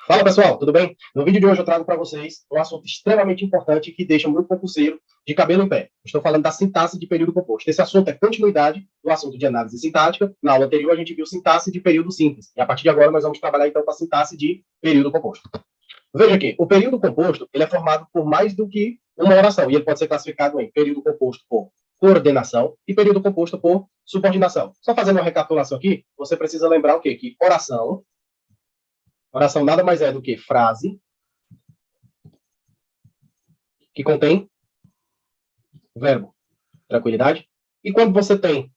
Fala pessoal, tudo bem? No vídeo de hoje eu trago para vocês um assunto extremamente importante que deixa muito concurseiro de cabelo em pé. Estou falando da sintaxe de período composto. Esse assunto é continuidade do assunto de análise sintática. Na aula anterior a gente viu sintaxe de período simples. E a partir de agora nós vamos trabalhar então com a sintaxe de período composto. Veja aqui, o período composto ele é formado por mais do que uma oração. E ele pode ser classificado em período composto por coordenação e período composto por subordinação. Só fazendo uma recapitulação aqui, você precisa lembrar o quê? Que oração nada mais é do que frase que contém verbo. Tranquilidade? E quando você tem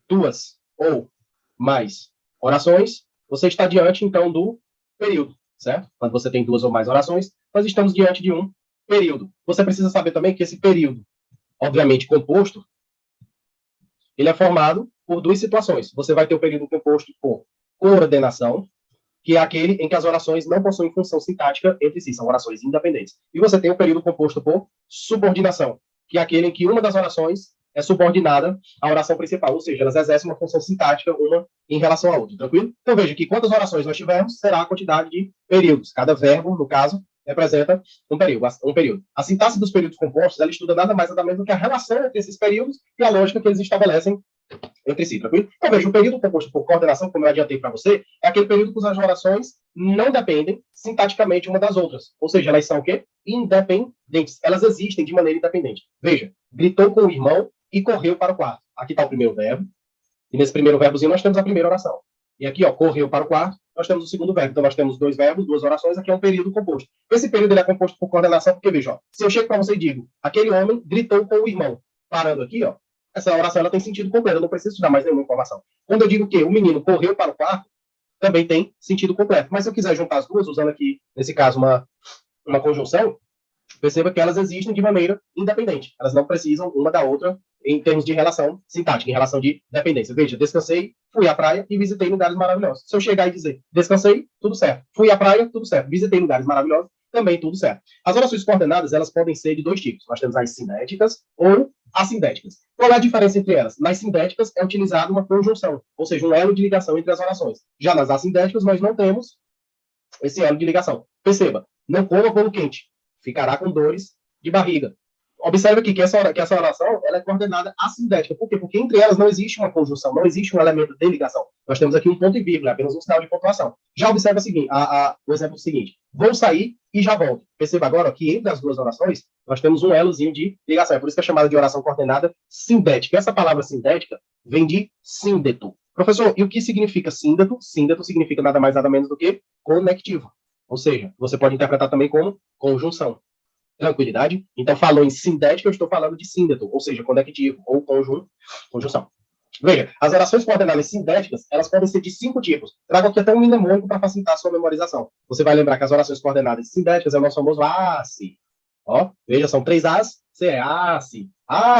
duas ou mais orações, você está diante, então, do período, certo? Quando você tem duas ou mais orações, nós estamos diante de um período. Você precisa saber também que esse período, obviamente composto, ele é formado por duas situações. Você vai ter o período composto por coordenação, que é aquele em que as orações não possuem função sintática entre si, são orações independentes. E você tem o período composto por subordinação, que é aquele em que uma das orações é subordinada à oração principal, ou seja, elas exercem uma função sintática uma em relação à outra, tranquilo? Então veja que quantas orações nós tivermos, será a quantidade de períodos. Cada verbo, no caso, representa um período. A sintaxe dos períodos compostos, ela estuda nada mais nada menos do que a relação entre esses períodos e a lógica que eles estabelecem entre si, tranquilo? Então, veja, o período composto por coordenação, como eu adiantei para você, é aquele período cujas orações não dependem sintaticamente uma das outras. Ou seja, elas são o quê? Independentes. Elas existem de maneira independente. Veja, gritou com o irmão e correu para o quarto. Aqui está o primeiro verbo. E nesse primeiro verbozinho nós temos a primeira oração. E aqui, ó, correu para o quarto, nós temos o segundo verbo. Então, nós temos dois verbos, duas orações, aqui é um período composto. Esse período ele é composto por coordenação, porque, veja, ó, se eu chego para você e digo, aquele homem gritou com o irmão, parando aqui, ó, essa oração ela tem sentido completo, eu não preciso dar mais nenhuma informação. Quando eu digo que o menino correu para o quarto, também tem sentido completo. Mas se eu quiser juntar as duas, usando aqui, nesse caso, uma conjunção, perceba que elas existem de maneira independente. Elas não precisam uma da outra em termos de relação sintática, em relação de dependência. Veja, descansei, fui à praia e visitei lugares maravilhosos. Se eu chegar e dizer descansei, tudo certo. Fui à praia, tudo certo. Visitei lugares maravilhosos, também tudo certo. As orações coordenadas, elas podem ser de dois tipos. Nós temos as sindéticas ou assindéticas. Qual é a diferença entre elas? Nas sindéticas é utilizada uma conjunção, ou seja, um elo de ligação entre as orações. Já nas assindéticas, nós não temos esse elo de ligação. Perceba, não coma bolo quente, ficará com dores de barriga. Observe aqui que essa oração ela é coordenada assindética. Por quê? Porque entre elas não existe uma conjunção, não existe um elemento de ligação. Nós temos aqui um ponto e vírgula, apenas um sinal de pontuação. Já observe o exemplo seguinte. Vou sair e já volto. Perceba agora que entre as duas orações, nós temos um elozinho de ligação. É por isso que é chamada de oração coordenada sindética. Essa palavra sindética vem de síndeto. Professor, e o que significa síndeto? Síndeto significa nada mais nada menos do que conectivo. Ou seja, você pode interpretar também como conjunção. Tranquilidade? Então, falou em sindética, eu estou falando de síndeto, ou seja, conectivo ou conjunção. Veja, as orações coordenadas sindéticas, elas podem ser de 5 tipos. Trago aqui até um mnemônico para facilitar a sua memorização. Você vai lembrar que as orações coordenadas sindéticas é o nosso famoso se. Ó, veja, são 3 As, C é se.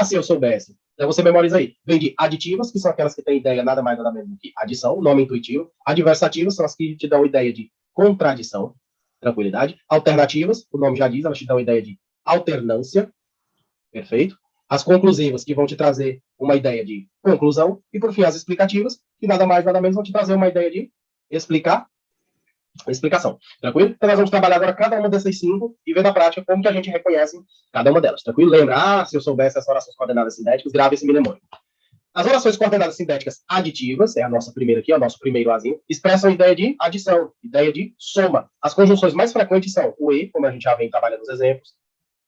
Se eu soubesse. Então você memoriza aí. Vem de aditivas, que são aquelas que têm ideia nada mais nada menos do que adição, nome intuitivo. Adversativas são as que te dão ideia de contradição. Tranquilidade. Alternativas, o nome já diz, elas te dão ideia de alternância. Perfeito. As conclusivas, que vão te trazer uma ideia de conclusão. E, por fim, as explicativas, que nada mais, nada menos vão te trazer uma ideia de explicação. Tranquilo? Então, nós vamos trabalhar agora cada uma dessas 5 e ver na prática como que a gente reconhece cada uma delas. Tranquilo? Lembra, se eu soubesse as orações coordenadas sindéticas, grave esse mnemônico. As orações coordenadas sindéticas aditivas, é a nossa primeira aqui, é o nosso primeiro azinho, expressam a ideia de adição, ideia de soma. As conjunções mais frequentes são o e, como a gente já vem trabalhando nos exemplos,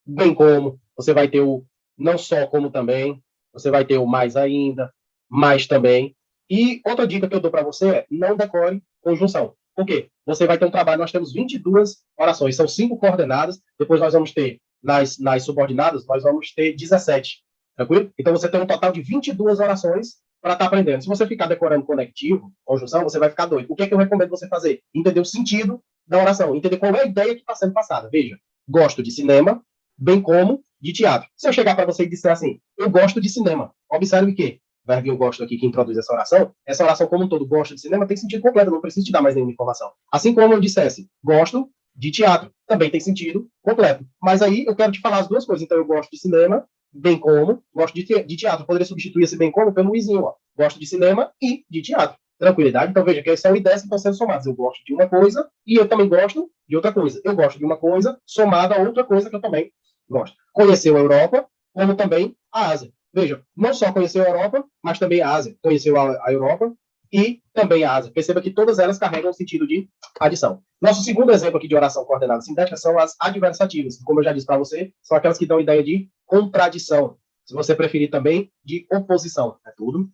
bem como, você vai ter o não só como também, você vai ter o mais ainda, mais também. E outra dica que eu dou para você é não decore conjunção. Por quê? Você vai ter um trabalho, nós temos 22 orações, são 5 coordenadas, depois nós vamos ter, nas subordinadas, nós vamos ter 17. Tranquilo? Então você tem um total de 22 orações para estar aprendendo. Se você ficar decorando conectivo, conjunção, você vai ficar doido. O que é que eu recomendo você fazer? Entender o sentido da oração, entender qual é a ideia que está sendo passada. Veja, gosto de cinema, bem como de teatro. Se eu chegar para você e disser assim, eu gosto de cinema, observe que vai vir o gosto aqui que introduz essa oração como um todo, gosto de cinema, tem sentido completo, não preciso te dar mais nenhuma informação. Assim como eu dissesse, gosto de teatro, também tem sentido completo. Mas aí eu quero te falar as duas coisas. Então eu gosto de cinema, bem como, gosto de teatro. Eu poderia substituir esse bem como pelo izinho, ó. Gosto de cinema e de teatro. Tranquilidade? Então, veja que são ideias que estão sendo somadas. Eu gosto de uma coisa e eu também gosto de outra coisa. Eu gosto de uma coisa somada a outra coisa que eu também gosto. Conheceu a Europa, como também a Ásia. Veja, não só conheceu a Europa, mas também a Ásia. Conheceu a Europa e também a Ásia. Perceba que todas elas carregam o sentido de adição. Nosso segundo exemplo aqui de oração coordenada sintética são as adversativas. Como eu já disse para você, são aquelas que dão ideia de contradição. Se você preferir também, de oposição. É tudo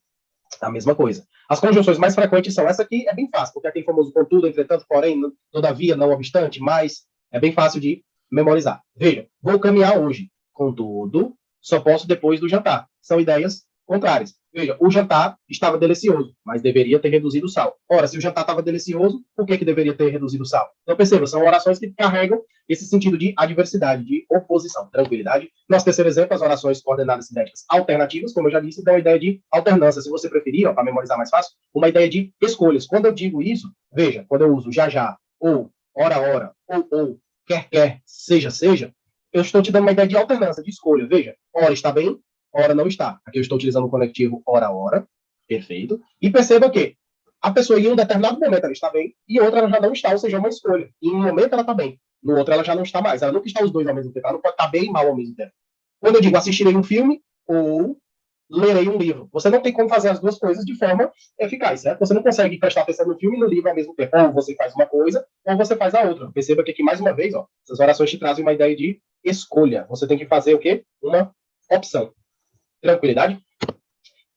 a mesma coisa. As conjunções mais frequentes são essa aqui, é bem fácil, porque aquele famoso contudo, entretanto, porém, todavia, não obstante, mas é bem fácil de memorizar. Veja, vou caminhar hoje. Contudo, só posso depois do jantar. São ideias contrárias. Veja, o jantar estava delicioso, mas deveria ter reduzido o sal. Ora, se o jantar estava delicioso, por que deveria ter reduzido o sal? Então, perceba, são orações que carregam esse sentido de adversidade, de oposição, tranquilidade. Nosso terceiro exemplo, as orações coordenadas sintéticas alternativas, como eu já disse, dão a ideia de alternância. Se você preferir, para memorizar mais fácil, uma ideia de escolhas. Quando eu digo isso, veja, quando eu uso já, ou ora, ou, quer, seja, eu estou te dando uma ideia de alternância, de escolha. Veja, ora está bem, ora não está. Aqui eu estou utilizando o conectivo ora, perfeito. E perceba que a pessoa em um determinado momento ela está bem e outra ela já não está, ou seja, é uma escolha. Em um momento ela está bem, no outro ela já não está mais. Ela nunca está os dois ao mesmo tempo, ela não pode estar bem e mal ao mesmo tempo. Quando eu digo assistirei um filme ou lerei um livro, você não tem como fazer as duas coisas de forma eficaz, certo? Você não consegue prestar atenção no filme e no livro ao mesmo tempo. Ou você faz uma coisa, ou você faz a outra. Perceba que aqui, mais uma vez, ó, essas orações te trazem uma ideia de escolha. Você tem que fazer o quê? Uma opção. Tranquilidade?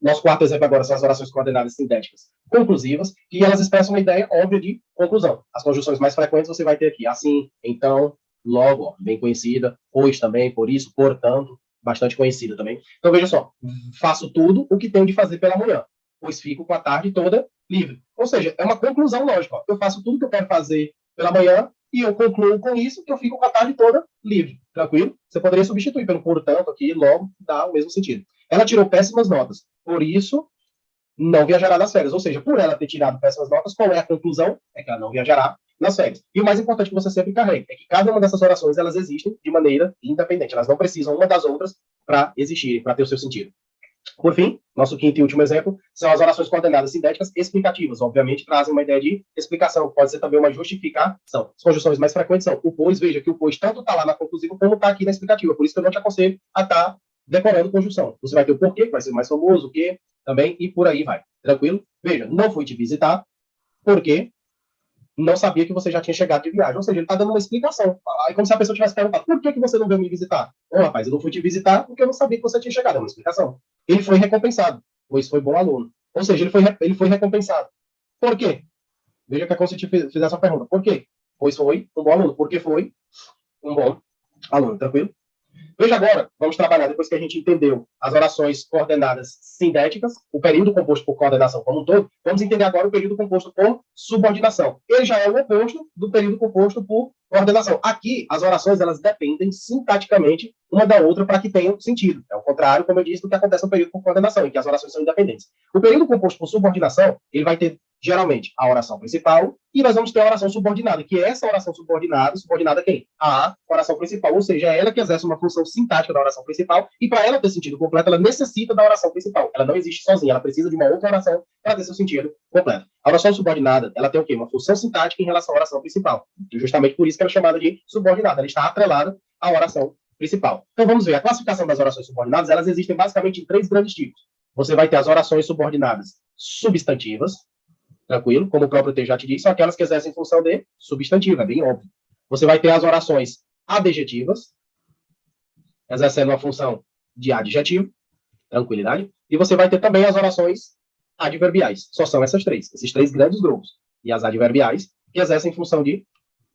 Nosso quarto exemplo agora são as orações coordenadas sintéticas conclusivas, e elas expressam uma ideia óbvia de conclusão. As conjunções mais frequentes você vai ter aqui, assim, então, logo, bem conhecida, pois também, por isso, portanto, bastante conhecida também. Então, veja só, faço tudo o que tenho de fazer pela manhã, pois fico com a tarde toda livre. Ou seja, é uma conclusão lógica. Ó. Eu faço tudo que eu quero fazer pela manhã e eu concluo com isso que eu fico com a tarde toda livre. Tranquilo? Você poderia substituir pelo portanto aqui, logo, dá o mesmo sentido. Ela tirou péssimas notas, por isso não viajará nas férias. Ou seja, por ela ter tirado péssimas notas, qual é a conclusão? É que ela não viajará nas férias. E o mais importante que você sempre carrega é que cada uma dessas orações elas existem de maneira independente. Elas não precisam uma das outras para existirem, para ter o seu sentido. Por fim, nosso quinto e último exemplo são as orações coordenadas sintéticas explicativas. Obviamente, trazem uma ideia de explicação, pode ser também uma justificação. As conjunções mais frequentes são o pois, veja que o pois tanto está lá na conclusiva como está aqui na explicativa. Por isso que eu não te aconselho a estar decorando conjunção. Você vai ter o porquê, que vai ser mais famoso, o quê também, e por aí vai. Tranquilo? Veja, não fui te visitar porque não sabia que você já tinha chegado de viagem. Ou seja, ele está dando uma explicação. É como se a pessoa tivesse perguntado, por que você não veio me visitar? Ô, rapaz, eu não fui te visitar porque eu não sabia que você tinha chegado. É uma explicação. Ele foi recompensado, pois foi bom aluno. Ou seja, ele foi recompensado. Por quê? Veja que é como se te fizesse essa pergunta. Por quê? Pois foi um bom aluno. Porque foi um bom aluno. Tranquilo? Veja agora, vamos trabalhar, depois que a gente entendeu as orações coordenadas sintéticas, o período composto por coordenação como um todo, vamos entender agora o período composto por subordinação. Ele já é o oposto do período composto por coordenação. Aqui, as orações, elas dependem sintaticamente uma da outra para que tenham sentido. É o contrário, como eu disse, do que acontece no período por coordenação, em que as orações são independentes. O período composto por subordinação, ele vai ter geralmente a oração principal, e nós vamos ter a oração subordinada, que é essa oração subordinada a quem? A oração principal, ou seja, é ela que exerce uma função sintática da oração principal, e para ela ter sentido completo, ela necessita da oração principal. Ela não existe sozinha, ela precisa de uma outra oração para ter seu sentido completo. A oração subordinada, ela tem o quê? Uma função sintática em relação à oração principal. E justamente por isso que ela é chamada de subordinada. Ela está atrelada à oração principal. Então vamos ver, a classificação das orações subordinadas, elas existem basicamente em três grandes tipos. Você vai ter as orações subordinadas substantivas, tranquilo, como o próprio texto já te disse, são aquelas que exercem função de substantivo, é bem óbvio. Você vai ter as orações adjetivas, exercendo a função de adjetivo, tranquilidade, e você vai ter também as orações adverbiais. Só são essas três, esses três grandes grupos. E as adverbiais, que exercem função de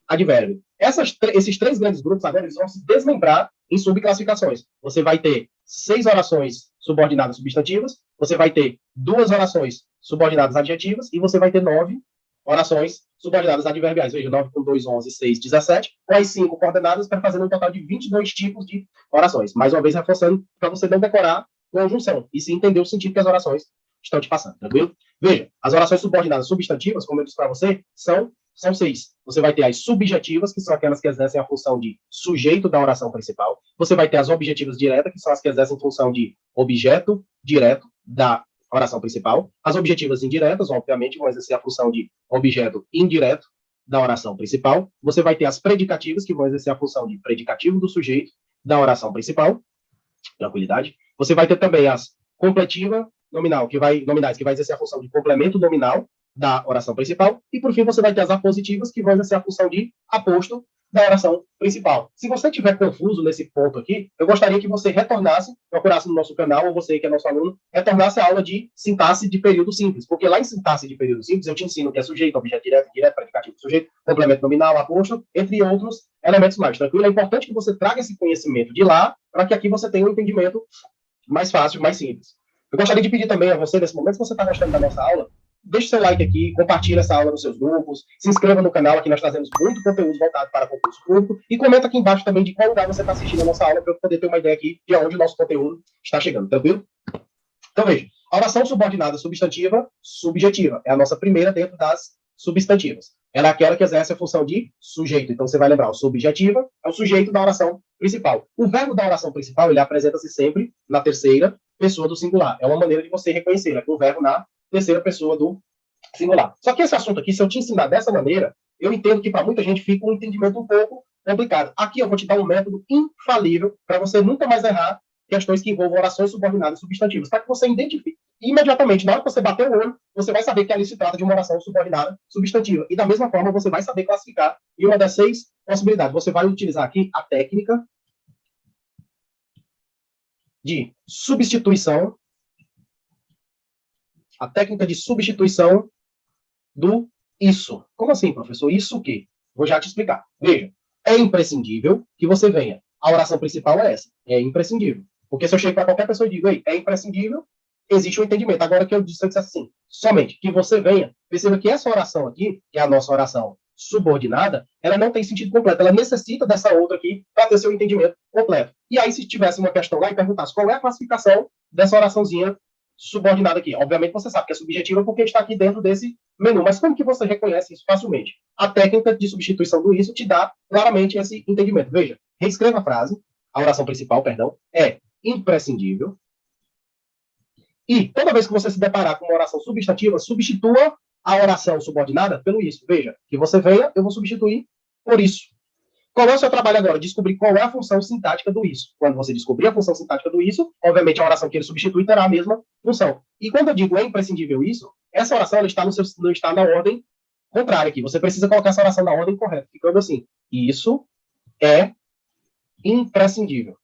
advérbio. Esses três grandes grupos, agora, eles vão se desmembrar em subclassificações. Você vai ter 6 orações subordinadas substantivas, você vai ter 2 orações subordinadas adjetivas, e você vai ter 9 orações subordinadas adverbiais. Veja, 9 com 2, 11, 6, 17, com as 5 coordenadas, para fazer um total de 22 tipos de orações. Mais uma vez, reforçando, para você não decorar conjunção, e sim entender o sentido que as orações estão te passando, tranquilo? Veja, as orações subordinadas substantivas, como eu disse para você, são 6. Você vai ter as subjetivas, que são aquelas que exercem a função de sujeito da oração principal. Você vai ter as objetivas diretas, que são as que exercem função de objeto direto da oração principal. As objetivas indiretas, obviamente, vão exercer a função de objeto indireto da oração principal. Você vai ter as predicativas, que vão exercer a função de predicativo do sujeito da oração principal. Tranquilidade. Você vai ter também as completiva nominais, que vai exercer a função de complemento nominal da oração principal. E, por fim, você vai ter as apositivas, que vão exercer a função de aposto da oração principal. Se você estiver confuso nesse ponto aqui, eu gostaria que você retornasse, procurasse no nosso canal, ou você que é nosso aluno, retornasse a aula de sintaxe de período simples, porque lá em sintaxe de período simples eu te ensino que é sujeito, objeto direto, indireto, predicativo do sujeito, complemento nominal, aposto, entre outros elementos mais. Tranquilo? É importante que você traga esse conhecimento de lá, para que aqui você tenha um entendimento mais fácil, mais simples. Eu gostaria de pedir também a você, nesse momento, se você está gostando da nossa aula, deixe seu like aqui, compartilhe essa aula nos seus grupos, se inscreva no canal, aqui nós trazemos muito conteúdo voltado para concurso público, e comenta aqui embaixo também de qual lugar você está assistindo a nossa aula, para eu poder ter uma ideia aqui de onde o nosso conteúdo está chegando, tranquilo? Então veja, a oração subordinada substantiva, subjetiva, é a nossa primeira dentro das substantivas. Ela é aquela que exerce a função de sujeito. Então você vai lembrar, o subjetiva é o sujeito da oração principal. O verbo da oração principal, ele apresenta-se sempre na terceira pessoa do singular. É uma maneira de você reconhecer, né, com o verbo na terceira pessoa do singular. Só que esse assunto aqui, se eu te ensinar dessa maneira, eu entendo que para muita gente fica um entendimento um pouco complicado. Aqui eu vou te dar um método infalível para você nunca mais errar questões que envolvam orações subordinadas substantivas, para que você identifique imediatamente, na hora que você bater o olho, você vai saber que ali se trata de uma oração subordinada substantiva. E da mesma forma, você vai saber classificar em uma das 6 possibilidades. Você vai utilizar aqui a técnica de substituição, a técnica de substituição do isso. Como assim, professor? Isso o quê? Vou já te explicar. Veja, é imprescindível que você venha. A oração principal é essa. É imprescindível. Porque se eu chego para qualquer pessoa e digo, ei, é imprescindível, existe um entendimento. Agora que eu disse assim, somente que você venha, perceba que essa oração aqui, que é a nossa oração subordinada, ela não tem sentido completo. Ela necessita dessa outra aqui para ter seu entendimento completo. E aí, se tivesse uma questão lá e perguntasse qual é a classificação dessa oraçãozinha subordinada aqui. Obviamente você sabe que é subjetiva porque está aqui dentro desse menu, mas como que você reconhece isso facilmente? A técnica de substituição do isso te dá claramente esse entendimento. Veja, reescreva a frase, a oração principal, perdão, é imprescindível. E toda vez que você se deparar com uma oração substantiva, substitua a oração subordinada pelo isso. Veja, que você venha, eu vou substituir por isso. Qual é o seu trabalho agora? Descobrir qual é a função sintática do isso. Quando você descobrir a função sintática do isso, obviamente a oração que ele substitui terá a mesma função. E quando eu digo é imprescindível isso, essa oração ela está, não está na ordem contrária aqui. Você precisa colocar essa oração na ordem correta, ficando assim. Isso é imprescindível.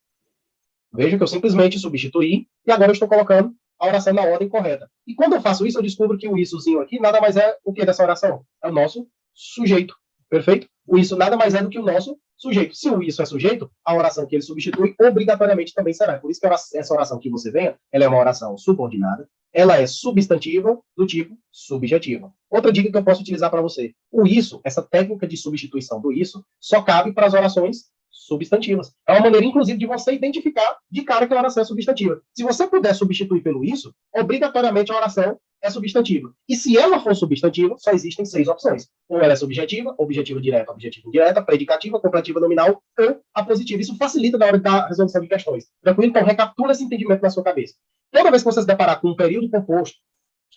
Veja que eu simplesmente substituí e agora eu estou colocando a oração na ordem correta. E quando eu faço isso, eu descubro que o issozinho aqui nada mais é o que dessa oração? É o nosso sujeito. Perfeito? O isso nada mais é do que o nosso sujeito. Se o isso é sujeito, a oração que ele substitui obrigatoriamente também será. Por isso que essa oração que você venha, ela é uma oração subordinada, ela é substantiva do tipo subjetiva. Outra dica que eu posso utilizar para você. O isso, essa técnica de substituição do isso, só cabe para as orações substantivas. É uma maneira, inclusive, de você identificar de cara que a oração é substantiva. Se você puder substituir pelo isso, obrigatoriamente a oração é substantiva. E se ela for substantiva, só existem 6 opções. Ou ela é subjetiva, objetiva direta, objetiva indireta, predicativa, completiva nominal ou apositiva. Isso facilita na hora da resolução de questões. Tranquilo? Então, recapitula esse entendimento na sua cabeça. Toda vez que você se deparar com um período composto,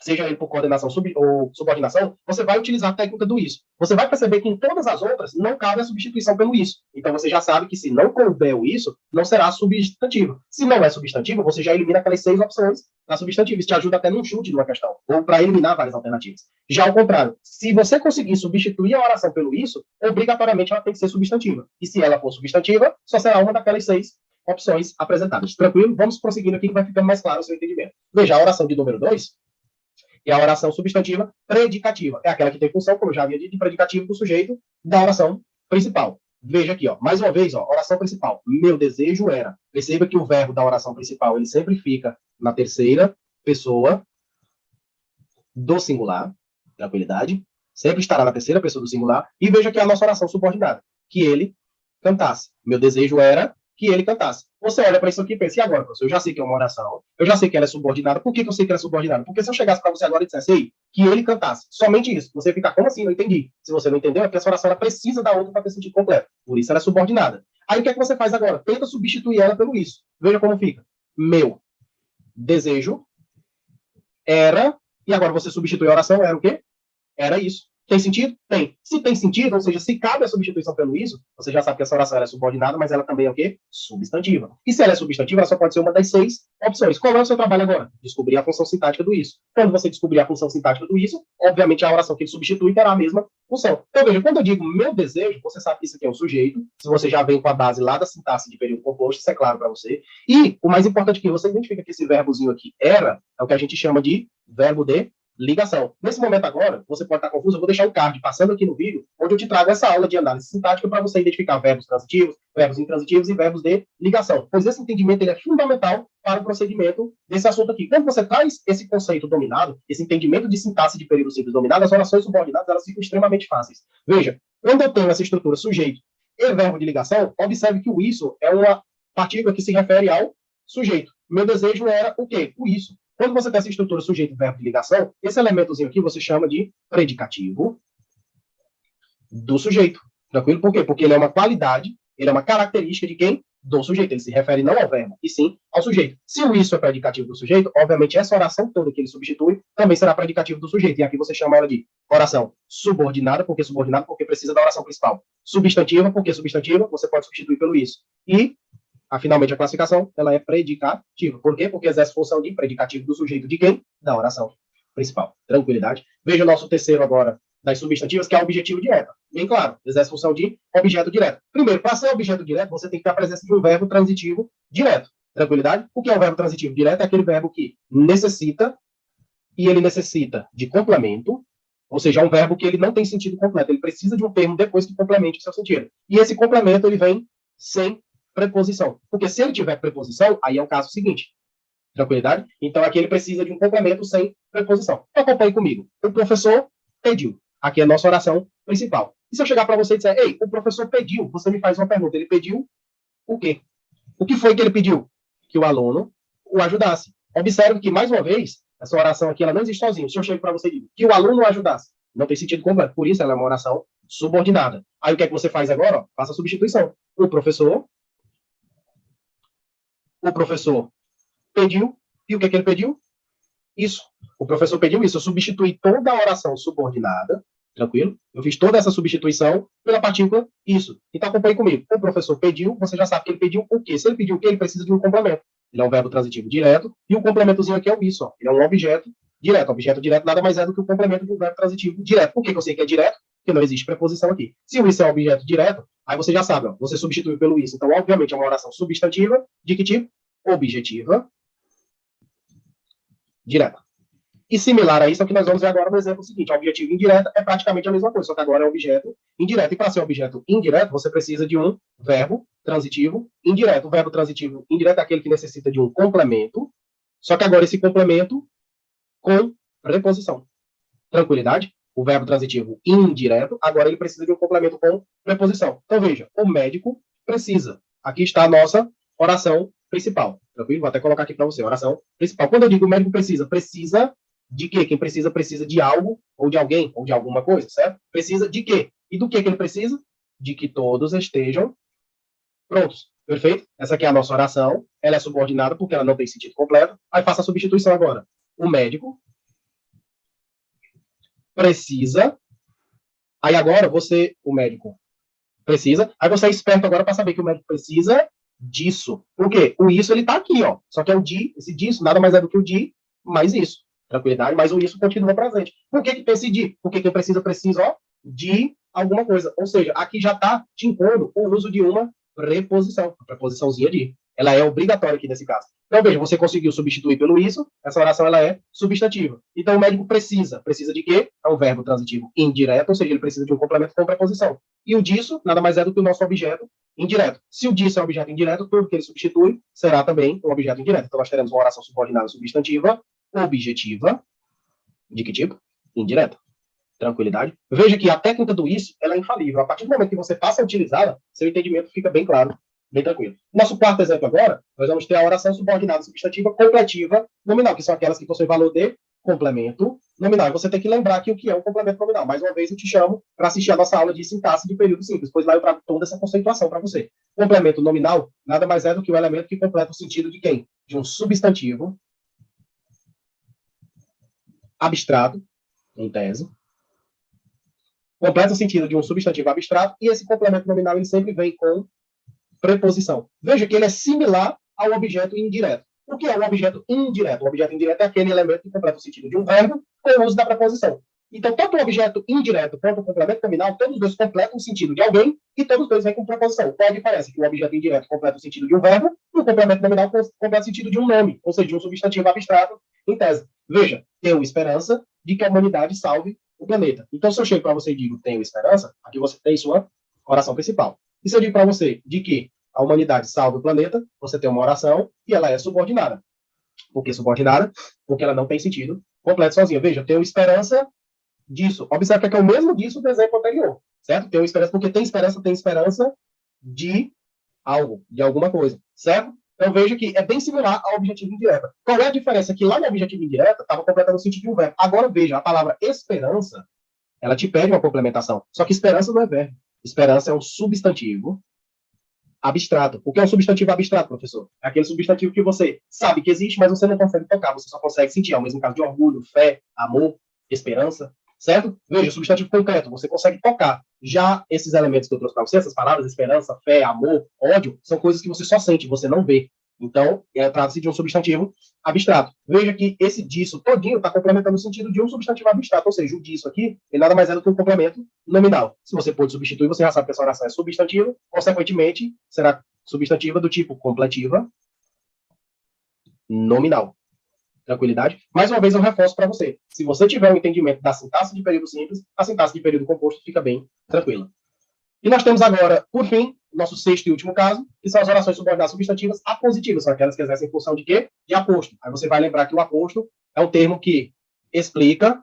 seja ele por coordenação ou subordinação, você vai utilizar a técnica do isso. Você vai perceber que em todas as outras não cabe a substituição pelo isso. Então você já sabe que se não couber o isso, não será substantivo. Se não é substantivo, você já elimina aquelas 6 opções na substantiva. Isso te ajuda até num chute de uma questão, ou para eliminar várias alternativas. Já ao contrário, se você conseguir substituir a oração pelo isso, obrigatoriamente ela tem que ser substantiva. E se ela for substantiva, só será uma daquelas 6 opções apresentadas. Tranquilo? Vamos prosseguindo aqui que vai ficando mais claro o seu entendimento. Veja, a oração de número 2 é a oração substantiva predicativa. É aquela que tem função, como eu já havia dito, de predicativo do sujeito da oração principal. Veja aqui, ó, mais uma vez, ó, oração principal. Meu desejo era. Perceba que o verbo da oração principal ele sempre fica na terceira pessoa do singular. Tranquilidade. Sempre estará na terceira pessoa do singular. E veja que é a nossa oração subordinada. Que ele cantasse. Meu desejo era que ele cantasse. Você olha para isso aqui e pensa, e agora, professor? Eu já sei que é uma oração, eu já sei que ela é subordinada. Por que eu sei que ela é subordinada? Porque se eu chegasse para você agora e dissesse, ei, que ele cantasse, somente isso, você fica, como assim? Não entendi. Se você não entendeu, é porque essa oração ela precisa da outra para ter sentido completo. Por isso ela é subordinada. Aí o que é que você faz agora? Tenta substituir ela pelo isso. Veja como fica. Meu desejo era, e agora você substitui a oração, era o quê? Era isso. Tem sentido? Tem. Se tem sentido, ou seja, se cabe a substituição pelo isso, você já sabe que essa oração é subordinada, mas ela também é o quê? Substantiva. E se ela é substantiva, ela só pode ser uma das 6 opções. Qual é o seu trabalho agora? Descobrir a função sintática do isso. Quando você descobrir a função sintática do isso, obviamente a oração que ele substitui terá a mesma função. Então, veja, quando eu digo meu desejo, você sabe que isso aqui é um sujeito, se você já vem com a base lá da sintaxe de período composto, isso é claro para você. E o mais importante que você identifica que esse verbozinho aqui era, é o que a gente chama de verbo de ligação. Nesse momento agora, você pode estar confuso, eu vou deixar um card passando aqui no vídeo, onde eu te trago essa aula de análise sintática para você identificar verbos transitivos, verbos intransitivos e verbos de ligação. Pois esse entendimento ele é fundamental para o procedimento desse assunto aqui. Quando você traz esse conceito dominado, esse entendimento de sintaxe de período simples dominado, as orações subordinadas elas ficam extremamente fáceis. Veja, quando eu tenho essa estrutura sujeito e verbo de ligação, observe que o isso é uma partícula que se refere ao sujeito. Meu desejo era o quê? O isso. Quando você tem essa estrutura sujeito, verbo de ligação, esse elementozinho aqui você chama de predicativo do sujeito. Tranquilo? Por quê? Porque ele é uma qualidade, ele é uma característica de quem? Do sujeito. Ele se refere não ao verbo, e sim ao sujeito. Se o isso é predicativo do sujeito, obviamente essa oração toda que ele substitui também será predicativo do sujeito. E aqui você chama ela de oração subordinada, porque subordinada, porque precisa da oração principal. Substantiva, porque substantiva, você pode substituir pelo isso. E finalmente, a classificação ela é predicativa. Por quê? Porque exerce função de predicativo do sujeito de quem? Da oração principal. Tranquilidade. Veja o nosso terceiro agora das substantivas, que é o objetivo direto. Bem claro, exerce função de objeto direto. Primeiro, para ser objeto direto, você tem que ter a presença de um verbo transitivo direto. Tranquilidade? O que é o verbo transitivo direto? É aquele verbo que necessita, e ele necessita de complemento, ou seja, é um verbo que ele não tem sentido completo. Ele precisa de um termo depois que complemente o seu sentido. E esse complemento, ele vem sem preposição. Porque se ele tiver preposição, aí é o caso seguinte. Tranquilidade? Então, aqui ele precisa de um complemento sem preposição. Acompanhe comigo. O professor pediu. Aqui é a nossa oração principal. E se eu chegar para você e disser, ei, o professor pediu, você me faz uma pergunta. Ele pediu o quê? O que foi que ele pediu? Que o aluno o ajudasse. Observe que, mais uma vez, essa oração aqui ela não existe sozinha. Se eu chego para você e digo que o aluno o ajudasse, não tem sentido completo. Por isso, ela é uma oração subordinada. Aí, o que é que você faz agora? Faça a substituição. O professor pediu, e o que é que ele pediu? Isso. O professor pediu isso. Eu substituí toda a oração subordinada, tranquilo? Eu fiz toda essa substituição pela partícula isso. Então, acompanhe comigo. O professor pediu, você já sabe que ele pediu o quê? Se ele pediu o quê? Ele precisa de um complemento. Ele é um verbo transitivo direto, e o complementozinho aqui é o isso. Ó. Ele é um objeto direto. Objeto direto nada mais é do que o complemento do verbo transitivo direto. Por que eu sei que é direto? Porque não existe preposição aqui. Se o isso é um objeto direto, aí você já sabe, ó, você substitui pelo isso. Então, obviamente, é uma oração substantiva. De que tipo? Objetiva direta. E similar a isso é o que nós vamos ver agora no exemplo seguinte. A objetivo indireta é praticamente a mesma coisa, só que agora é objeto indireto. E para ser objeto indireto, você precisa de um verbo transitivo indireto. O verbo transitivo indireto é aquele que necessita de um complemento, só que agora esse complemento com preposição. Tranquilidade? O verbo transitivo indireto, agora ele precisa de um complemento com preposição. Então veja, o médico precisa. Aqui está a nossa oração principal. Tranquilo? Vou até colocar aqui para você. Oração principal. Quando eu digo o médico precisa de quê? Quem precisa de algo, ou de alguém, ou de alguma coisa, certo? Precisa de quê? E do que ele precisa? De que todos estejam prontos. Perfeito? Essa aqui é a nossa oração. Ela é subordinada porque ela não tem sentido completo. Aí faça a substituição agora. O médico precisa. Aí agora o médico precisa. Aí você é esperto agora para saber que o médico precisa disso. Por quê? O isso ele está aqui, ó. Só que é o de, esse disso nada mais é do que o de mais isso. Tranquilidade, mas o isso continua presente. Por que tem esse de? Porque quem precisa, ó, de alguma coisa. Ou seja, aqui já está te impondo o uso de uma preposição. A preposiçãozinha de. Ela é obrigatória aqui nesse caso. Então, veja, você conseguiu substituir pelo isso, essa oração ela é substantiva. Então, o médico precisa. Precisa de quê? É um verbo transitivo indireto, ou seja, ele precisa de um complemento com preposição. E o disso nada mais é do que o nosso objeto indireto. Se o disso é um objeto indireto, tudo que ele substitui será também um objeto indireto. Então, nós teremos uma oração subordinada substantiva objetiva, de que tipo? Indireta. Tranquilidade. Veja que a técnica do isso, ela é infalível. A partir do momento que você passa a utilizá-la, seu entendimento fica bem claro, bem tranquilo. Nosso quarto exemplo agora, nós vamos ter a oração subordinada substantiva completiva nominal, que são aquelas que possuem valor de complemento nominal. E você tem que lembrar aqui o que é um complemento nominal. Mais uma vez, eu te chamo para assistir a nossa aula de sintaxe de período simples, pois lá eu trago toda essa conceituação para você. Complemento nominal nada mais é do que o elemento que completa o sentido de quem? De um substantivo abstrato, em tese, completa o sentido de um substantivo abstrato, e esse complemento nominal ele sempre vem com preposição. Veja que ele é similar ao objeto indireto. O que é o objeto indireto? O objeto indireto é aquele elemento que completa o sentido de um verbo com o uso da preposição. Então, tanto o objeto indireto quanto o complemento nominal, todos os dois completam o sentido de alguém e todos os dois vêm com preposição. Qual a diferença? Que o objeto indireto completa o sentido de um verbo e o complemento nominal completa o sentido de um nome, ou seja, de um substantivo abstrato em tese. Veja, tenho esperança de que a humanidade salve o planeta. Então, se eu chego para você e digo tenho esperança, aqui você tem sua oração principal. E se eu digo para você de que a humanidade salve o planeta, você tem uma oração e ela é subordinada. Por que subordinada? Porque ela não tem sentido completo sozinha. Veja, eu tenho esperança disso. Observe que é o mesmo disso do exemplo anterior, certo? Tenho esperança porque tem esperança de algo, de alguma coisa, certo? Então veja que é bem similar ao objetivo indireto. Qual é a diferença? Que lá no objetivo indireto estava completando o sentido de um verbo. Agora veja, a palavra esperança, ela te pede uma complementação. Só que esperança não é verbo. Esperança é um substantivo abstrato. O que é um substantivo abstrato, professor? É aquele substantivo que você sabe que existe, mas você não consegue tocar, você só consegue sentir. É o mesmo caso de orgulho, fé, amor, esperança, certo? Veja, substantivo concreto, você consegue tocar. Já esses elementos que eu trouxe para você, essas palavras, esperança, fé, amor, ódio, são coisas que você só sente, você não vê. Então, trata-se de um substantivo abstrato. Veja que esse disso todinho está complementando o sentido de um substantivo abstrato, ou seja, o disso aqui, ele nada mais é do que um complemento nominal. Se você pode substituir, você já sabe que essa oração é substantiva, consequentemente, será substantiva do tipo completiva nominal. Tranquilidade? Mais uma vez, eu reforço para você. Se você tiver um entendimento da sintaxe de período simples, a sintaxe de período composto fica bem tranquila. E nós temos agora, por fim, nosso sexto e último caso, que são as orações subordinadas substantivas apositivas, são aquelas que exercem função de quê? De aposto. Aí você vai lembrar que o aposto é um termo que explica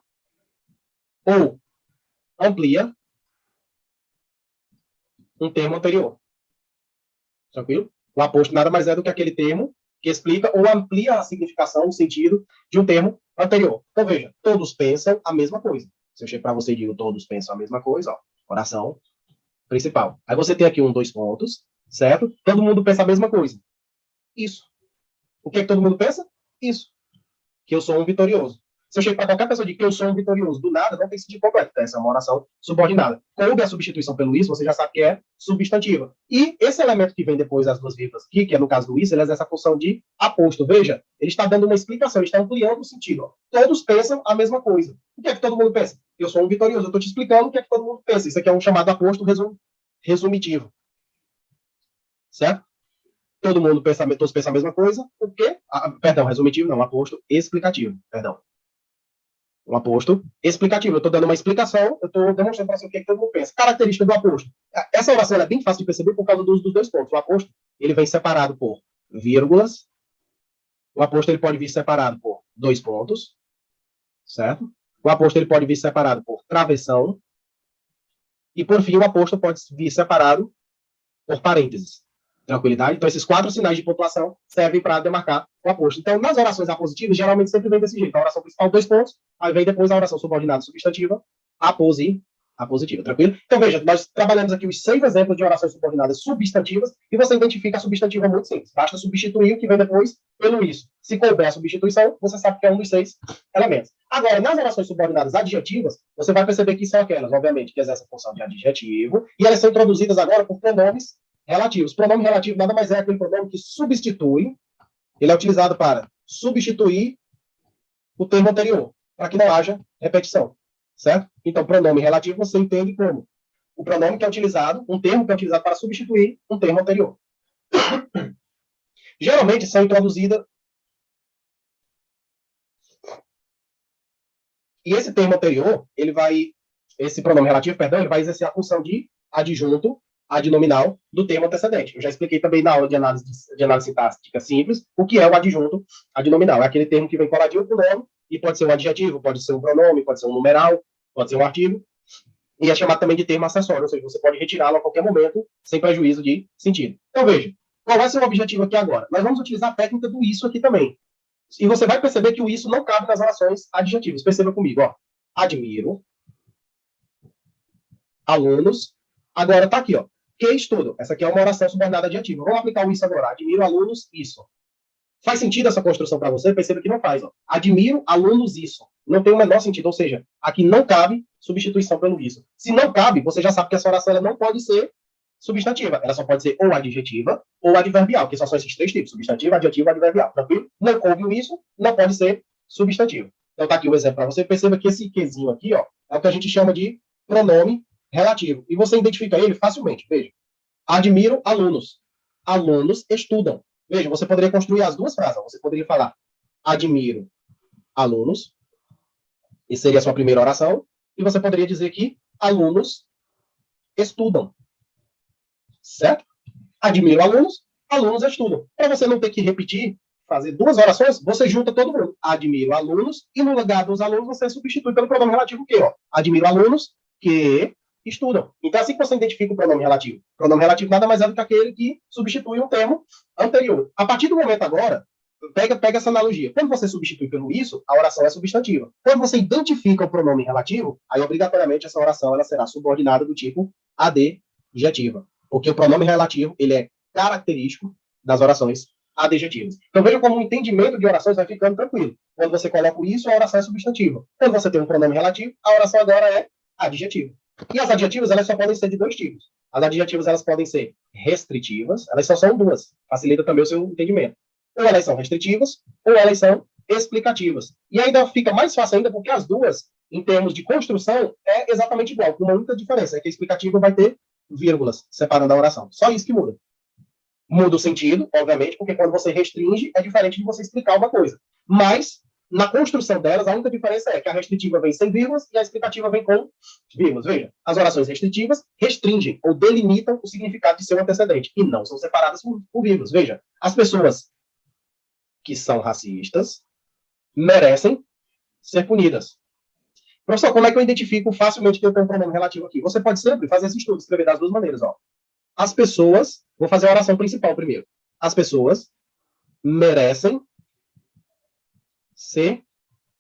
ou amplia um termo anterior. Tranquilo? O aposto nada mais é do que aquele termo que explica ou amplia a significação, o sentido de um termo anterior. Então, veja, todos pensam a mesma coisa. Se eu chego para você e digo todos pensam a mesma coisa, ó, oração principal. Aí você tem aqui dois pontos, certo? Todo mundo pensa a mesma coisa. Isso. O que é que todo mundo pensa? Isso. Que eu sou um vitorioso. Se eu chego para qualquer pessoa de que eu sou um vitorioso, do nada, não tem sentido completo. Então, essa é uma oração subordinada. Coube a substituição pelo isso, você já sabe que é substantiva. E esse elemento que vem depois das duas vírgulas aqui, que é no caso do isso, ele exerce a função de aposto. Veja, ele está dando uma explicação, ele está ampliando o sentido. Ó. Todos pensam a mesma coisa. O que é que todo mundo pensa? Eu sou um vitorioso. Eu estou te explicando o que é que todo mundo pensa. Isso aqui é um chamado aposto resumitivo. Certo? Todo mundo pensa, todos pensam a mesma coisa. O quê? Perdão, resumitivo não, aposto explicativo. Perdão. Um aposto explicativo. Eu estou dando uma explicação, eu estou demonstrando para você o que é que todo mundo pensa. Característica do aposto. Essa oração é bem fácil de perceber por causa dos dois pontos. O aposto ele vem separado por vírgulas. O aposto ele pode vir separado por dois pontos. Certo? O aposto ele pode vir separado por travessão. E, por fim, o aposto pode vir separado por parênteses. Tranquilidade? Então, esses 4 sinais de pontuação servem para demarcar o aposto. Então, nas orações apositivas, geralmente sempre vem desse jeito. A oração principal, 2 pontos, aí vem depois a oração subordinada substantiva, apositiva. Tranquilo? Então, veja, nós trabalhamos aqui os 6 exemplos de orações subordinadas substantivas e você identifica a substantiva muito simples. Basta substituir o que vem depois pelo isso. Se couber a substituição, você sabe que é um dos 6 elementos. Agora, nas orações subordinadas adjetivas, você vai perceber que são aquelas, obviamente, que exercem a função de adjetivo e elas são introduzidas agora por pronomes relativos. Pronome relativo nada mais é aquele pronome que substitui, ele é utilizado para substituir o termo anterior, para que não haja repetição, certo? Então, pronome relativo você entende como o pronome que é utilizado, um termo que é utilizado para substituir um termo anterior. Geralmente são introduzidas e esse termo anterior, esse pronome relativo, perdão, ele vai exercer a função de adjunto adnominal do termo antecedente. Eu já expliquei também na aula de análise sintática simples o que é o adjunto adnominal. É aquele termo que vem coladinho com o nome e pode ser um adjetivo, pode ser um pronome, pode ser um numeral, pode ser um artigo. E é chamado também de termo acessório, ou seja, você pode retirá-lo a qualquer momento sem prejuízo de sentido. Então, veja, qual vai ser o objetivo aqui agora? Nós vamos utilizar a técnica do isso aqui também. E você vai perceber que o isso não cabe nas orações adjetivas. Perceba comigo, ó. Admiro alunos. Agora tá aqui, ó. Que estudo? Essa aqui é uma oração subordinada adjetiva. Vamos aplicar o isso agora. Admiro alunos, isso. Faz sentido essa construção para você? Perceba que não faz. Ó. Admiro alunos, isso. Não tem o menor sentido. Ou seja, aqui não cabe substituição pelo isso. Se não cabe, você já sabe que essa oração ela não pode ser substantiva. Ela só pode ser ou adjetiva ou adverbial, que só são esses três tipos: substantivo, adjetivo e adverbial. Tranquilo? Não ouviu isso, não pode ser substantivo. Então tá aqui o exemplo para você. Perceba que esse quezinho aqui, ó, é o que a gente chama de pronome relativo. E você identifica ele facilmente. Veja. Admiro alunos. Alunos estudam. Veja, você poderia construir as duas frases. Você poderia falar admiro alunos, e seria a sua primeira oração, e você poderia dizer que alunos estudam. Certo? Admiro alunos, alunos estudam. Para você não ter que repetir, fazer duas orações, você junta todo mundo. Admiro alunos, e no lugar dos alunos você substitui pelo pronome relativo que, ó, admiro alunos que estudam. Então, assim que você identifica o pronome relativo. O pronome relativo nada mais é do que aquele que substitui um termo anterior. A partir do momento agora, pega essa analogia. Quando você substitui pelo isso, a oração é substantiva. Quando você identifica o pronome relativo, aí obrigatoriamente essa oração ela será subordinada do tipo adjetiva. Porque o pronome relativo ele é característico das orações adjetivas. Então veja como o entendimento de orações vai ficando tranquilo. Quando você coloca o isso, a oração é substantiva. Quando você tem um pronome relativo, a oração agora é adjetiva. E as adjetivas, elas só podem ser de dois tipos. As adjetivas, elas podem ser restritivas, elas só são duas. Facilita também o seu entendimento. Ou elas são restritivas, ou elas são explicativas. E ainda fica mais fácil ainda porque as duas, em termos de construção, é exatamente igual, com uma única diferença, é que a explicativa vai ter vírgulas separando a oração. Só isso que muda. Muda o sentido, obviamente, porque quando você restringe, é diferente de você explicar uma coisa. Mas, na construção delas, a única diferença é que a restritiva vem sem vírgulas e a explicativa vem com vírgulas. Veja, as orações restritivas restringem ou delimitam o significado de seu antecedente e não são separadas por vírgulas. Veja, as pessoas que são racistas merecem ser punidas. Professor, como é que eu identifico facilmente que eu tenho um pronome relativo aqui? Você pode sempre fazer esse estudo, escrever das duas maneiras. Ó. As pessoas, vou fazer a oração principal primeiro. As pessoas merecem ser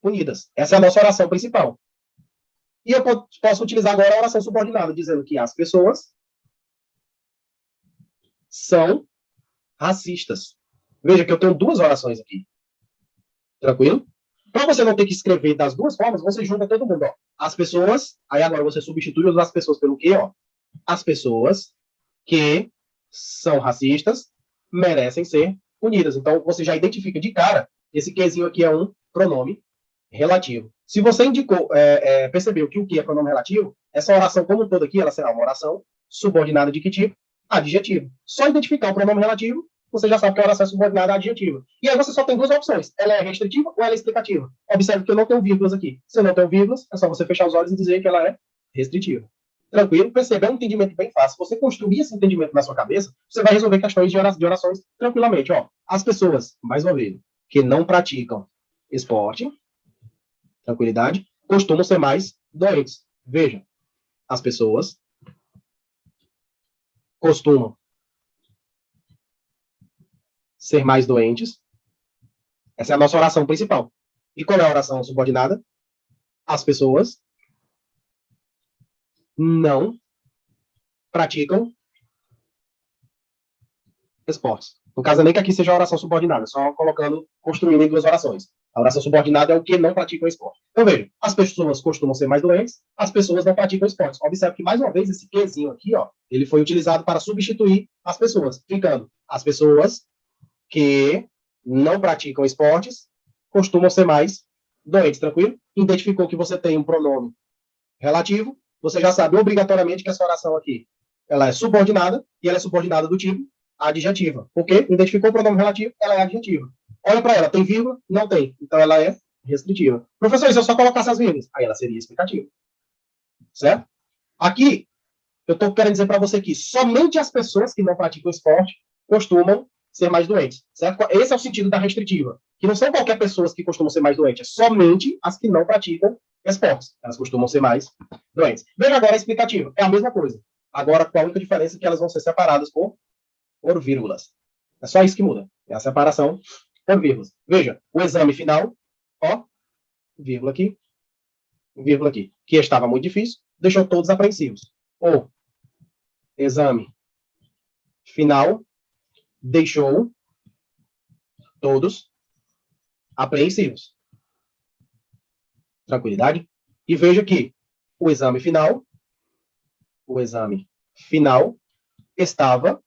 punidas. Essa é a nossa oração principal. E eu posso utilizar agora a oração subordinada, dizendo que as pessoas são racistas. Veja que eu tenho duas orações aqui. Tranquilo? Para você não ter que escrever das duas formas, você junta todo mundo. Ó. As pessoas, aí agora você substitui as pessoas pelo quê? Ó? As pessoas que são racistas merecem ser punidas. Então, você já identifica de cara, esse quezinho aqui é um pronome relativo. Se você percebeu que o que é pronome relativo, essa oração como um todo aqui, ela será uma oração subordinada de que tipo? Adjetivo. Só identificar o pronome relativo, você já sabe que a oração é subordinada a adjetivo. E aí você só tem duas opções. Ela é restritiva ou ela é explicativa. Observe que eu não tenho vírgulas aqui. Se eu não tenho vírgulas, é só você fechar os olhos e dizer que ela é restritiva. Tranquilo? Perceber um entendimento bem fácil. Se você construir esse entendimento na sua cabeça, você vai resolver questões de orações tranquilamente. Ó, as pessoas, mais uma vez, que não praticam esporte, tranquilidade, costumam ser mais doentes. Veja, as pessoas costumam ser mais doentes. Essa é a nossa oração principal. E qual é a oração subordinada? As pessoas não praticam esportes. No caso, nem que aqui seja a oração subordinada, só colocando, construindo em duas orações. A oração subordinada é o que não praticam esporte. Então, veja, as pessoas costumam ser mais doentes, as pessoas não praticam esportes. Observe que, mais uma vez, esse quezinho aqui, ó, ele foi utilizado para substituir as pessoas, ficando as pessoas que não praticam esportes costumam ser mais doentes, tranquilo? Identificou que você tem um pronome relativo, você já sabe obrigatoriamente que essa oração aqui ela é subordinada, e ela é subordinada do tipo adjetiva. Porque identificou o pronome relativo, ela é adjetiva. Olha para ela, tem vírgula? Não tem. Então ela é restritiva. Professor, e se eu só colocasse as vírgulas? Aí ela seria explicativa. Certo? Aqui, eu estou querendo dizer para você que somente as pessoas que não praticam esporte costumam ser mais doentes. Certo? Esse é o sentido da restritiva. Que não são qualquer pessoas que costumam ser mais doentes, é somente as que não praticam esportes. Elas costumam ser mais doentes. Veja agora a explicativa. É a mesma coisa. Agora, com a única diferença é que elas vão ser separadas por vírgulas. É só isso que muda. É a separação por vírgulas. Veja, o exame final, ó, vírgula aqui, que estava muito difícil, deixou todos apreensivos. O exame final deixou todos apreensivos. Tranquilidade? E veja que o exame final estava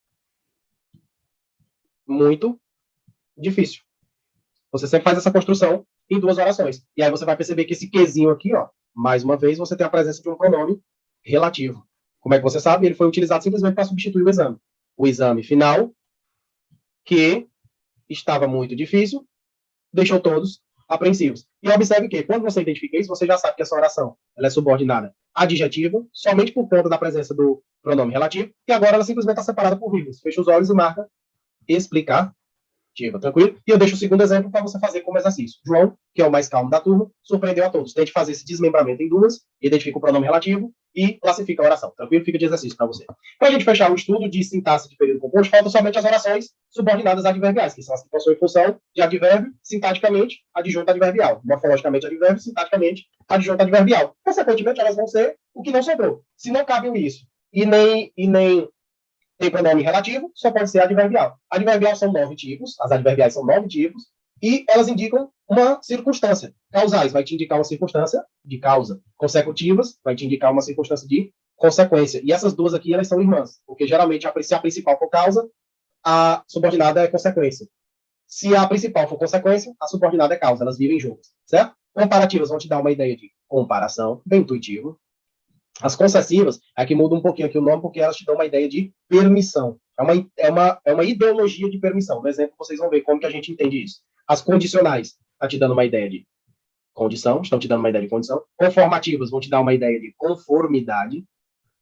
muito difícil. Você sempre faz essa construção em duas orações. E aí você vai perceber que esse quezinho aqui, ó, mais uma vez, você tem a presença de um pronome relativo. Como é que você sabe? Ele foi utilizado simplesmente para substituir o exame. O exame final, que estava muito difícil, deixou todos apreensivos. E observe que, quando você identifica isso, você já sabe que essa oração ela é subordinada adjetiva, somente por conta da presença do pronome relativo, e agora ela simplesmente está separada por vírgulas. Fecha os olhos e marca explicar. Tranquilo? E eu deixo o segundo exemplo para você fazer como exercício. João, que é o mais calmo da turma, surpreendeu a todos. Tente fazer esse desmembramento em duas, identifica o pronome relativo e classifica a oração. Tranquilo? Fica de exercício para você. Para a gente fechar o estudo de sintaxe de período composto, faltam somente as orações subordinadas adverbiais, que são as que possuem função de advérbio, sintaticamente, adjunto adverbial. Morfologicamente advérbio, sintaticamente, adjunto adverbial. Consequentemente, elas vão ser o que não sobrou. Se não cabe isso e nem tem pronome relativo, só pode ser adverbial. Adverbial são 9 tipos, as adverbiais são 9 tipos, e elas indicam uma circunstância. Causais vai te indicar uma circunstância de causa. Consecutivas vai te indicar uma circunstância de consequência. E essas duas aqui, elas são irmãs, porque geralmente se a principal for causa, a subordinada é consequência. Se a principal for consequência, a subordinada é causa. Elas vivem juntas, certo? Comparativas vão te dar uma ideia de comparação, bem intuitivo. As concessivas, aqui muda um pouquinho aqui o nome, porque elas te dão uma ideia de permissão. É uma ideologia de permissão. No exemplo, vocês vão ver como que a gente entende isso. As condicionais, está te dando uma ideia de condição, estão te dando uma ideia de condição. Conformativas vão te dar uma ideia de conformidade,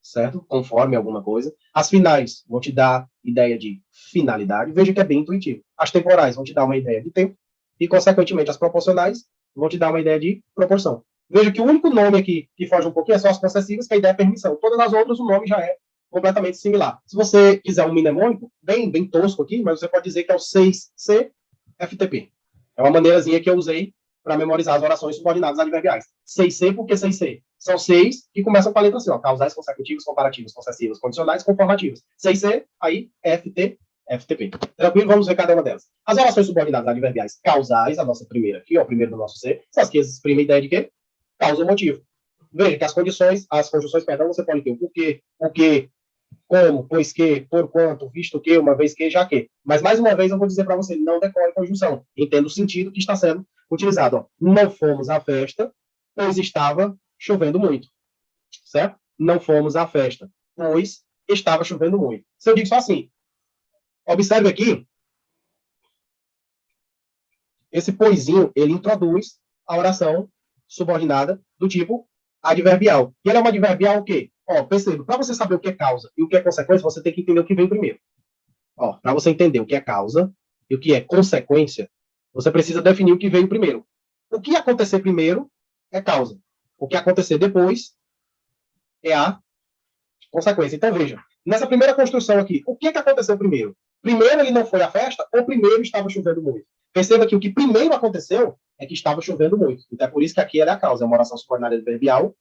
certo? Conforme alguma coisa. As finais vão te dar ideia de finalidade. Veja que é bem intuitivo. As temporais vão te dar uma ideia de tempo. E, consequentemente, as proporcionais vão te dar uma ideia de proporção. Veja que o único nome aqui que foge um pouquinho é só as concessivas, que a ideia é permissão. Todas as outras, o nome já é completamente similar. Se você quiser um mnemônico, bem tosco aqui, mas você pode dizer que é o 6C FTP. É uma maneirazinha que eu usei para memorizar as orações subordinadas adverbiais. 6C, por que 6C? São 6 que começam com a letra C, ó, causais, consecutivos, comparativos, concessivas, condicionais, conformativas. 6C, aí FTP. Tranquilo? Vamos ver cada uma delas. As orações subordinadas adverbiais causais, a nossa primeira aqui, ó, o primeiro do nosso C, são as que exprimem a ideia de quê? Causa ou motivo. Veja que as conjunções, perdão, você pode ter o porquê, o que, como, pois que, por quanto, visto que, uma vez que, já que. Mas, mais uma vez, eu vou dizer para você, não decore conjunção. Entenda o sentido que está sendo utilizado. Ó. Não fomos à festa, pois estava chovendo muito. Certo? Não fomos à festa, pois estava chovendo muito. Se eu digo só assim, observe aqui, esse poisinho, ele introduz a oração subordinada do tipo adverbial. E ela é uma adverbial o quê? Ó, perceba, para você saber o que é causa e o que é consequência, você tem que entender o que vem primeiro. Ó, para você entender o que é causa e o que é consequência, você precisa definir o que veio primeiro. O que acontecer primeiro é causa. O que acontecer depois é a consequência. Então, veja, nessa primeira construção aqui, o que aconteceu primeiro? Primeiro ele não foi à festa ou primeiro estava chovendo muito? Perceba que o que primeiro aconteceu é que estava chovendo muito. Então é por isso que aqui ela é a causa, é uma oração subordinada adverbial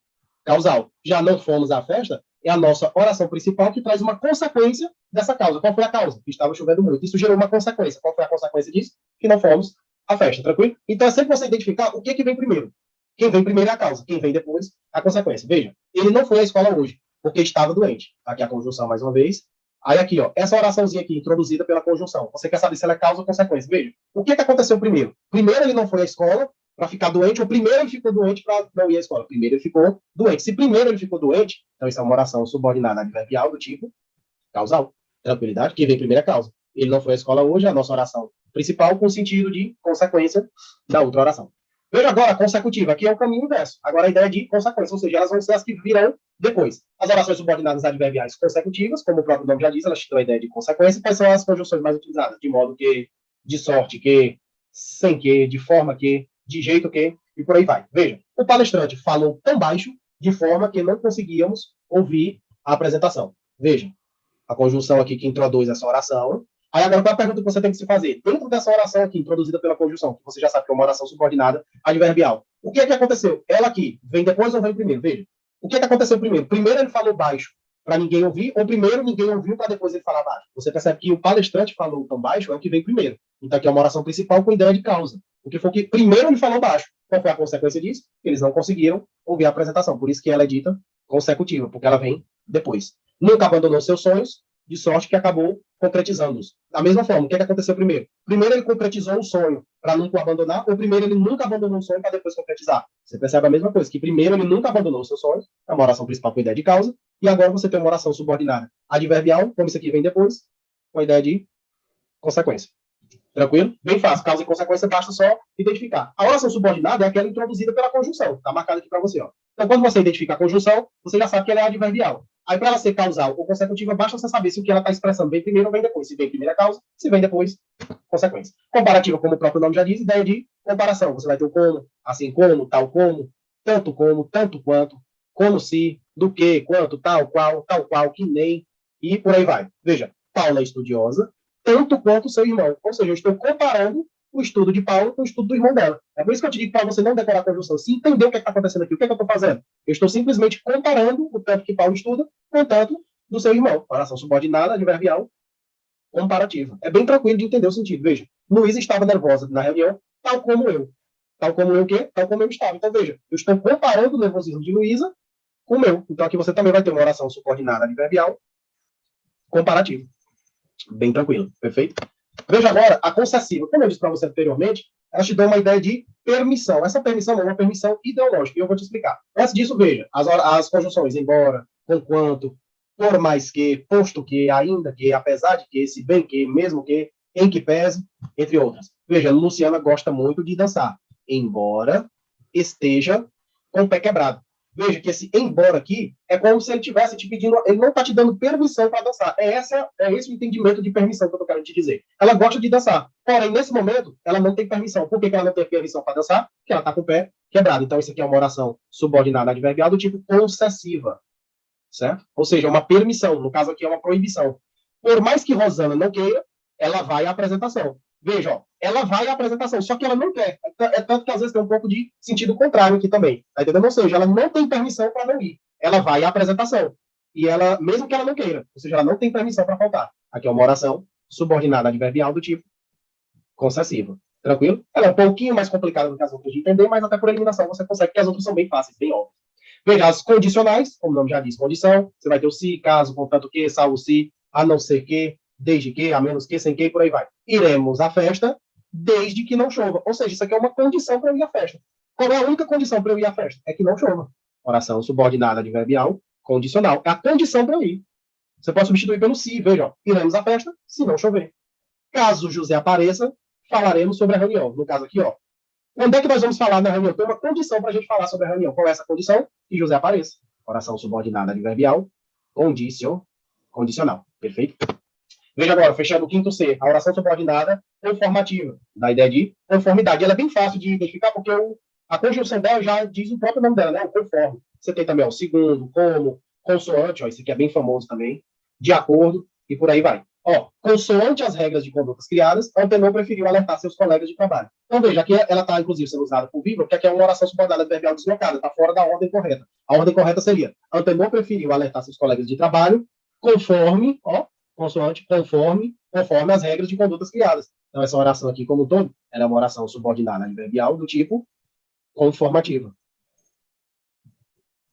causal. Já não fomos à festa, é a nossa oração principal que traz uma consequência dessa causa. Qual foi a causa? Que estava chovendo muito. Isso gerou uma consequência. Qual foi a consequência disso? Que não fomos à festa, tranquilo? Então é sempre você identificar o que vem primeiro. Quem vem primeiro é a causa, quem vem depois a consequência. Veja, ele não foi à escola hoje, porque estava doente. Aqui a conjunção mais uma vez. Aí aqui, ó, essa oraçãozinha aqui, introduzida pela conjunção. Você quer saber se ela é causa ou consequência. Veja, o que aconteceu primeiro? Primeiro ele não foi à escola para ficar doente, ou primeiro ele ficou doente para não ir à escola. Primeiro ele ficou doente. Se primeiro ele ficou doente, então isso é uma oração subordinada adverbial do tipo causal. Tranquilidade, que vem primeiro é causa. Ele não foi à escola hoje, é a nossa oração principal com sentido de consequência da outra oração. Veja agora a consecutiva. Aqui é o caminho inverso. Agora a ideia de consequência, ou seja, elas vão ser as que virão depois. As orações subordinadas adverbiais consecutivas, como o próprio nome já diz, elas te dão a ideia de consequência. Quais são as conjunções mais utilizadas? De modo que, de sorte que, sem que, de forma que, de jeito que, e por aí vai. Veja, o palestrante falou tão baixo, de forma que não conseguíamos ouvir a apresentação. Veja, a conjunção aqui que introduz essa oração. Aí agora, qual é a pergunta que você tem que se fazer? Dentro dessa oração aqui, introduzida pela conjunção, que você já sabe que é uma oração subordinada adverbial, o que é que aconteceu? Ela aqui, vem depois ou vem primeiro? Veja, o que é que aconteceu primeiro? Primeiro ele falou baixo, para ninguém ouvir, ou primeiro ninguém ouviu para depois ele falar baixo. Você percebe que o palestrante falou tão baixo é o que vem primeiro. Então aqui é uma oração principal com ideia de causa. O que foi que primeiro ele falou baixo. Qual foi a consequência disso? Eles não conseguiram ouvir a apresentação. Por isso que ela é dita consecutiva, porque ela vem depois. Nunca abandonou seus sonhos, de sorte que acabou concretizando-os. Da mesma forma, o que aconteceu primeiro? Primeiro ele concretizou o sonho para nunca o abandonar, ou primeiro ele nunca abandonou o sonho para depois concretizar? Você percebe a mesma coisa, que primeiro ele nunca abandonou os seus sonhos, é uma oração principal com ideia de causa, e agora você tem uma oração subordinada adverbial, como isso aqui vem depois, com a ideia de consequência. Tranquilo? Bem fácil. Causa e consequência, basta só identificar. A oração subordinada é aquela introduzida pela conjunção. Está marcada aqui para você. Ó. Então, quando você identifica a conjunção, você já sabe que ela é adverbial. Aí, para ela ser causal ou consecutiva, basta você saber se o que ela está expressando vem primeiro ou vem depois. Se vem primeiro é causa, se vem depois, consequência. Comparativa, como o próprio nome já diz, ideia de comparação. Você vai ter o como, assim como, tal como, tanto quanto, como se, do que, quanto, tal qual, que nem, e por aí vai. Veja, Paula é estudiosa, tanto quanto o seu irmão. Ou seja, eu estou comparando o estudo de Paulo com o estudo do irmão dela. É por isso que eu te digo para você não decorar a conjunção. Se entender o que está acontecendo aqui, o que eu estou fazendo? Eu estou simplesmente comparando o tanto que Paulo estuda com o tanto do seu irmão. Oração subordinada, adverbial, comparativa. É bem tranquilo de entender o sentido. Veja, Luísa estava nervosa na reunião, tal como eu. Tal como eu o quê? Tal como eu estava. Então, veja, eu estou comparando o nervosismo de Luísa com o meu. Então, aqui você também vai ter uma oração subordinada, adverbial, comparativa. Bem tranquilo, perfeito? Veja agora a concessiva. Como eu disse para você anteriormente, ela te dá uma ideia de permissão. Essa permissão é uma permissão ideológica, e eu vou te explicar. Antes disso, veja, as conjunções embora, conquanto, por mais que, posto que, ainda que, apesar de que, se bem que, mesmo que, em que pese, entre outras. Veja, Luciana gosta muito de dançar, embora esteja com o pé quebrado. Veja que esse embora aqui é como se ele tivesse te pedindo, ele não está te dando permissão para dançar. É esse o entendimento de permissão que eu estou querendo te dizer. Ela gosta de dançar, porém, nesse momento, ela não tem permissão. Por que ela não tem permissão para dançar? Porque ela está com o pé quebrado. Então, isso aqui é uma oração subordinada adverbial do tipo concessiva, certo? Ou seja, uma permissão. No caso aqui, é uma proibição. Por mais que Rosana não queira, ela vai à apresentação. Veja, ó, ela vai à apresentação, só que ela não quer. É tanto que às vezes tem um pouco de sentido contrário aqui também. Tá entendendo? Ou seja, ela não tem permissão para não ir. Ela vai à apresentação. E ela, mesmo que ela não queira, ou seja, ela não tem permissão para faltar. Aqui é uma oração subordinada adverbial do tipo concessiva. Tranquilo? Ela é um pouquinho mais complicada do que as outras de entender, mas até por eliminação você consegue, porque as outras são bem fáceis, bem óbvias. Veja, as condicionais, como o nome já diz, condição, você vai ter o se, caso, contanto que, salvo se, a não ser que, desde que, a menos que, sem que, por aí vai. Iremos à festa desde que não chova. Ou seja, isso aqui é uma condição para eu ir à festa. Qual é a única condição para eu ir à festa? É que não chova. Oração subordinada adverbial, condicional. É a condição para eu ir. Você pode substituir pelo se, veja, ó, iremos à festa se não chover. Caso José apareça, falaremos sobre a reunião. No caso aqui, ó. Quando é que nós vamos falar na reunião? Tem uma condição para a gente falar sobre a reunião. Qual é essa condição? Que José apareça. Oração subordinada adverbial, condicional. Perfeito? Veja agora, fechando o quinto C, a oração subordinada conformativa, da ideia de conformidade. Ela é bem fácil de identificar, porque a conjunção dela já diz o próprio nome dela, né? O conforme. Você tem também o segundo, como, consoante, ó, esse aqui é bem famoso também, de acordo, e por aí vai. Ó, consoante as regras de condutas criadas, Antenor preferiu alertar seus colegas de trabalho. Então, veja, aqui ela está, inclusive, sendo usada por vírgula, porque aqui é uma oração subordinada adverbial deslocada, está fora da ordem correta. A ordem correta seria, Antenor preferiu alertar seus colegas de trabalho, conforme, ó, consoante, conforme as regras de condutas criadas. Então, essa oração aqui, como um todo, ela é uma oração subordinada adverbial do tipo conformativa.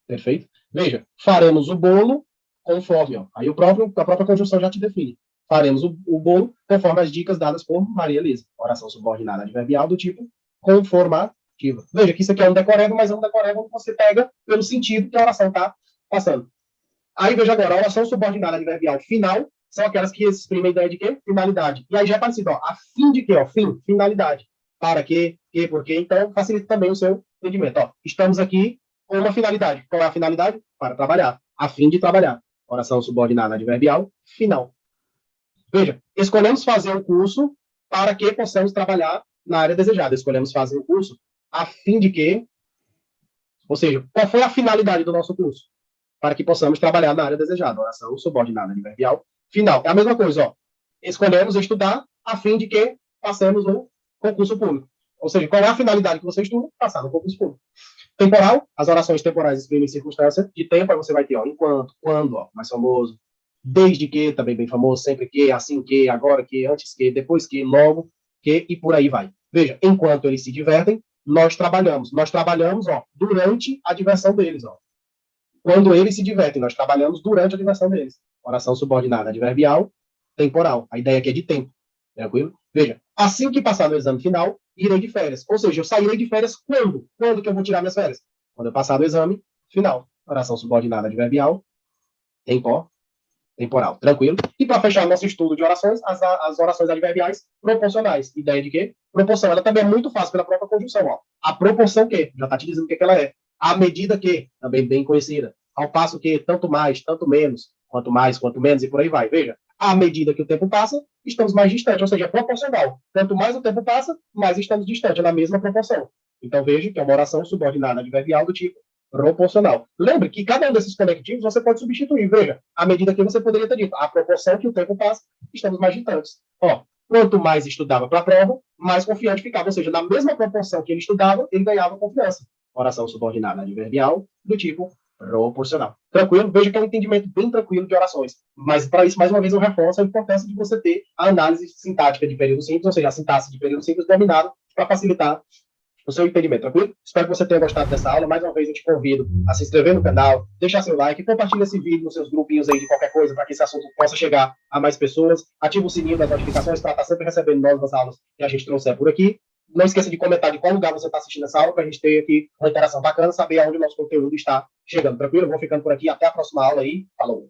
Perfeito? Veja, faremos o bolo conforme, ó. Aí a própria conjunção já te define. Faremos o bolo conforme as dicas dadas por Maria Elisa. Oração subordinada adverbial do tipo conformativa. Veja que isso aqui é um decoreba, mas é um decoreba que você pega pelo sentido que a oração está passando. Aí veja agora, a oração subordinada adverbial final são aquelas que exprimem a ideia de quê? Finalidade. E aí já é parecido, ó. A fim de quê? Ó, fim, finalidade. Para quê? Que, por quê? Então, facilita também o seu entendimento. Ó, estamos aqui com uma finalidade. Qual é a finalidade? Para trabalhar. A fim de trabalhar. Oração subordinada adverbial final. Veja, escolhemos fazer um curso para que possamos trabalhar na área desejada. Escolhemos fazer um curso a fim de que... Ou seja, qual foi a finalidade do nosso curso? Para que possamos trabalhar na área desejada. Oração subordinada adverbial final. É a mesma coisa, ó. Escolhemos estudar a fim de que passemos no concurso público. Ou seja, qual é a finalidade que você estuda? Passar no concurso público. Temporal, as orações temporais exprimem circunstância de tempo, aí você vai ter, ó, enquanto, quando, ó, mais famoso, desde que, também bem famoso, sempre que, assim que, agora que, antes que, depois que, logo que, e por aí vai. Veja, enquanto eles se divertem, nós trabalhamos. Nós trabalhamos, ó, durante a diversão deles, ó. Quando eles se divertem, nós trabalhamos durante a diversão deles. Oração subordinada adverbial, temporal. A ideia aqui é de tempo. Tranquilo? Veja, assim que passar no exame final, irei de férias. Ou seja, eu sairei de férias quando? Quando que eu vou tirar minhas férias? Quando eu passar no exame final. Oração subordinada adverbial, temporal. Tranquilo? E para fechar nosso estudo de orações, as orações adverbiais proporcionais. Ideia de quê? Proporção. Ela também é muito fácil pela própria conjunção. Ó. A proporção que, já está te dizendo o que ela é. A medida que, também bem conhecida. Ao passo que, tanto mais, tanto menos, quanto mais, quanto menos, e por aí vai. Veja, à medida que o tempo passa, estamos mais distantes, ou seja, é proporcional. Quanto mais o tempo passa, mais estamos distantes, é na mesma proporção. Então, veja que é uma oração subordinada adverbial do tipo proporcional. Lembre que cada um desses conectivos você pode substituir. Veja, à medida que você poderia ter dito, a proporção que o tempo passa, estamos mais distantes. Ó, quanto mais estudava para a prova, mais confiante ficava. Ou seja, na mesma proporção que ele estudava, ele ganhava confiança. Oração subordinada adverbial do tipo proporcional. Tranquilo? Veja que é um entendimento bem tranquilo de orações. Mas, para isso, mais uma vez, eu reforço a importância de você ter a análise sintática de período simples, ou seja, a sintaxe de período simples dominada, para facilitar o seu entendimento, tranquilo? Espero que você tenha gostado dessa aula. Mais uma vez, eu te convido a se inscrever no canal, deixar seu like, compartilhar esse vídeo nos seus grupinhos aí de qualquer coisa, para que esse assunto possa chegar a mais pessoas. Ativa o sininho das notificações para estar sempre recebendo novas aulas que a gente trouxer por aqui. Não esqueça de comentar de qual lugar você está assistindo essa aula, para a gente ter aqui uma interação bacana, saber aonde o nosso conteúdo está chegando, tranquilo? Eu vou ficando por aqui. Até a próxima aula aí. Falou!